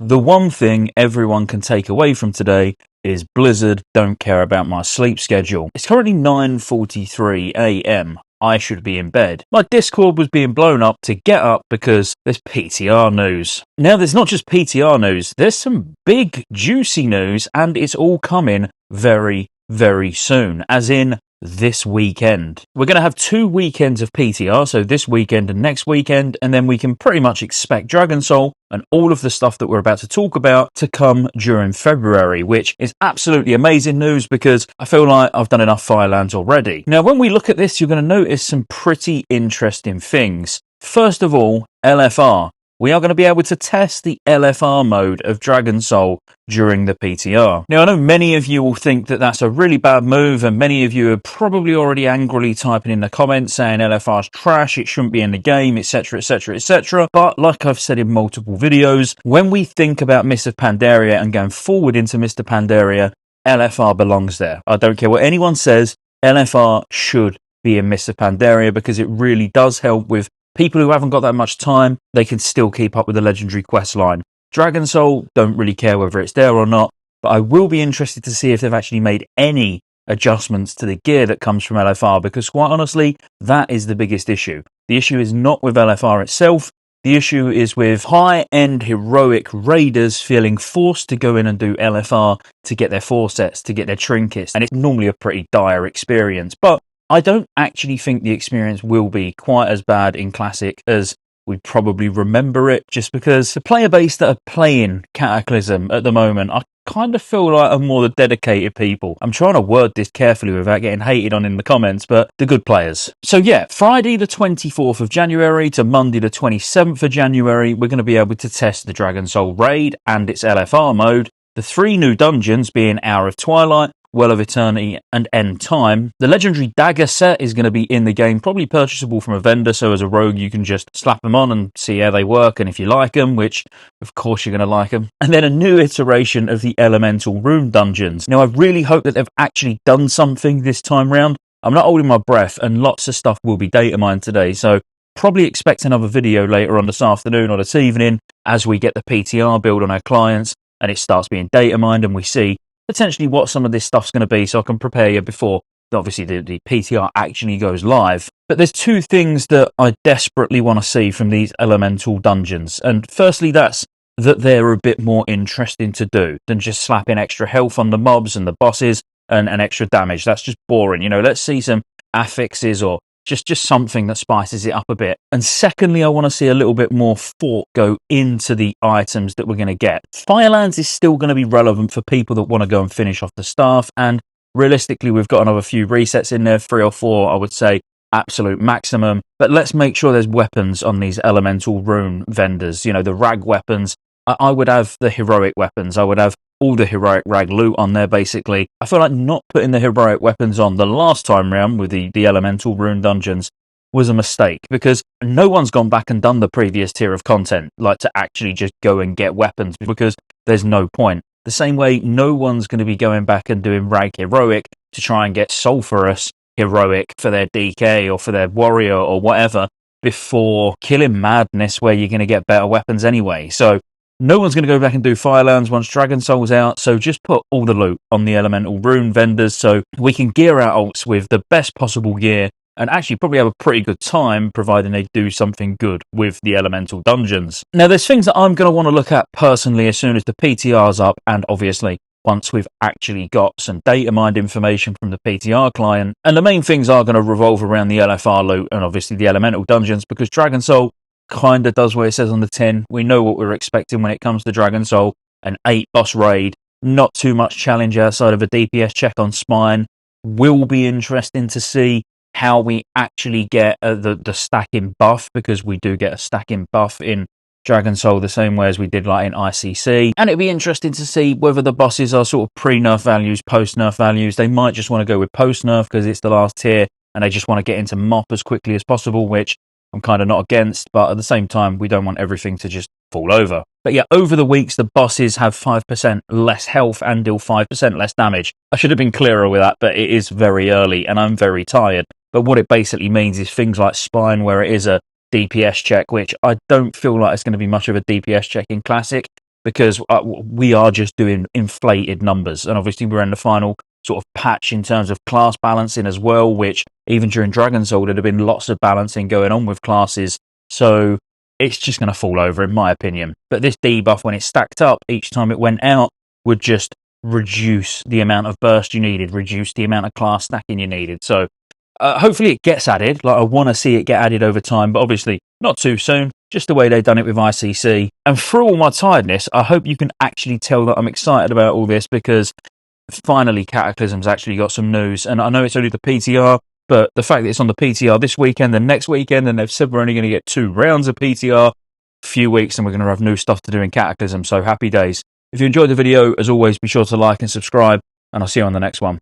The one thing everyone can take away from today is Blizzard don't care about my sleep schedule. It's currently 9:43 AM. I should be in bed. My Discord was being blown up to get up because there's PTR news. Now, there's not just PTR news, there's some big, juicy news, and it's all coming very, very soon, as in this weekend. We're going to have 2 weekends of PTR, so this weekend and next weekend, and then we can pretty much expect Dragon Soul and all of the stuff that we're about to talk about to come during February, which is absolutely amazing news because I feel like I've done enough Firelands already. Now, when we look at this, you're going to notice some pretty interesting things. First of all, LFR. We are going to be able to test the LFR mode of Dragon Soul during the PTR. Now, I know many of you will think that that's a really bad move, and many of you are probably already angrily typing in the comments saying LFR's trash, it shouldn't be in the game, etc, etc, etc. But like I've said in multiple videos, when we think about Mists of Pandaria and going forward into Mists of Pandaria, LFR belongs there. I don't care what anyone says, LFR should be in Mists of Pandaria because it really does help with people who haven't got that much time. They can still keep up with the legendary quest line. Dragon Soul, don't really care whether it's there or not, but I will be interested to see if they've actually made any adjustments to the gear that comes from LFR, because quite honestly, that is the biggest issue. The issue is not with LFR itself, the issue is with high-end heroic raiders feeling forced to go in and do LFR to get their forsets, to get their trinkets, and it's normally a pretty dire experience. But I don't actually think the experience will be quite as bad in Classic as we probably remember it, just because the player base that are playing Cataclysm at the moment, I kind of feel like are more the dedicated people. I'm trying to word this carefully without getting hated on in the comments, but the good players. So yeah, Friday the 24th of January to Monday the 27th of January, we're going to be able to test the Dragon Soul raid and its LFR mode. The 3 new dungeons being Hour of Twilight, Well of Eternity, and End Time. The legendary dagger set is going to be in the game, probably purchasable from a vendor, so as a rogue you can just slap them on and see how they work, and if you like them, which of course you're going to like them. And then a new iteration of the Elemental Rune dungeons. Now, I really hope that they've actually done something this time round. I'm not holding my breath, and lots of stuff will be data mined today, so probably expect another video later on this afternoon or this evening as we get the PTR build on our clients and it starts being data mined and we see potentially what some of this stuff's going to be, so I can prepare you before obviously the PTR actually goes live. But there's 2 things that I desperately want to see from these Elemental dungeons, and firstly that's that they're a bit more interesting to do than just slapping extra health on the mobs and the bosses and extra damage. That's just boring, you know. Let's see some affixes or just something that spices it up a bit. And secondly, I want to see a little bit more thought go into the items that we're going to get. Firelands is still going to be relevant for people that want to go and finish off the staff, and realistically we've got another few resets in there, 3 or 4 I would say absolute maximum. But let's make sure there's weapons on these Elemental Rune vendors, you know, the rag weapons. I would have the heroic weapons, I would have all the heroic rag loot on there basically. I feel like not putting the heroic weapons on the last time round with the Elemental Rune dungeons was a mistake, because no one's gone back and done the previous tier of content, like to actually just go and get weapons, because there's no point. The same way no one's going to be going back and doing rag heroic to try and get sulphurous heroic for their DK or for their warrior or whatever before killing madness where you're going to get better weapons anyway. So no one's going to go back and do Firelands once Dragon Soul's out, so just put all the loot on the Elemental Rune vendors so we can gear our ults with the best possible gear and actually probably have a pretty good time, providing they do something good with the Elemental dungeons. Now, there's things that I'm going to want to look at personally as soon as the PTR's up, and obviously once we've actually got some data mined information from the PTR client. And the main things are going to revolve around the LFR loot and obviously the Elemental dungeons, because Dragon Soul kind of does what it says on the tin. We know what we're expecting when it comes to Dragon Soul. An 8 boss raid, not too much challenge outside of a DPS check on Spine. Will be interesting to see how we actually get the stacking buff, because we do get a stacking buff in Dragon Soul the same way as we did like in ICC. And it'd be interesting to see whether the bosses are sort of pre-nerf values, post-nerf values. They might just want to go with post-nerf because it's the last tier and they just want to get into MOP as quickly as possible, which I'm kind of not against, but at the same time, we don't want everything to just fall over. But yeah, over the weeks, the bosses have 5% less health and deal 5% less damage. I should have been clearer with that, but it is very early and I'm very tired. But what it basically means is things like Spine, where it is a DPS check, which I don't feel like it's going to be much of a DPS check in Classic. because we are just doing inflated numbers. And obviously we're in the final sort of patch in terms of class balancing as well, which even during Dragon's Soul, there'd have been lots of balancing going on with classes. So it's just going to fall over, in my opinion. But this debuff, when it stacked up each time it went out, would just reduce the amount of burst you needed, reduce the amount of class stacking you needed. So hopefully it gets added. Like, I want to see it get added over time, but obviously not too soon, just the way they've done it with ICC. And through all my tiredness, I hope you can actually tell that I'm excited about all this, because finally Cataclysm's actually got some news. And I know it's only the PTR, but the fact that it's on the PTR this weekend and next weekend, and they've said we're only going to get 2 rounds of PTR, a few weeks, and we're going to have new stuff to do in Cataclysm. So happy days. If you enjoyed the video, as always, be sure to like and subscribe, and I'll see you on the next one.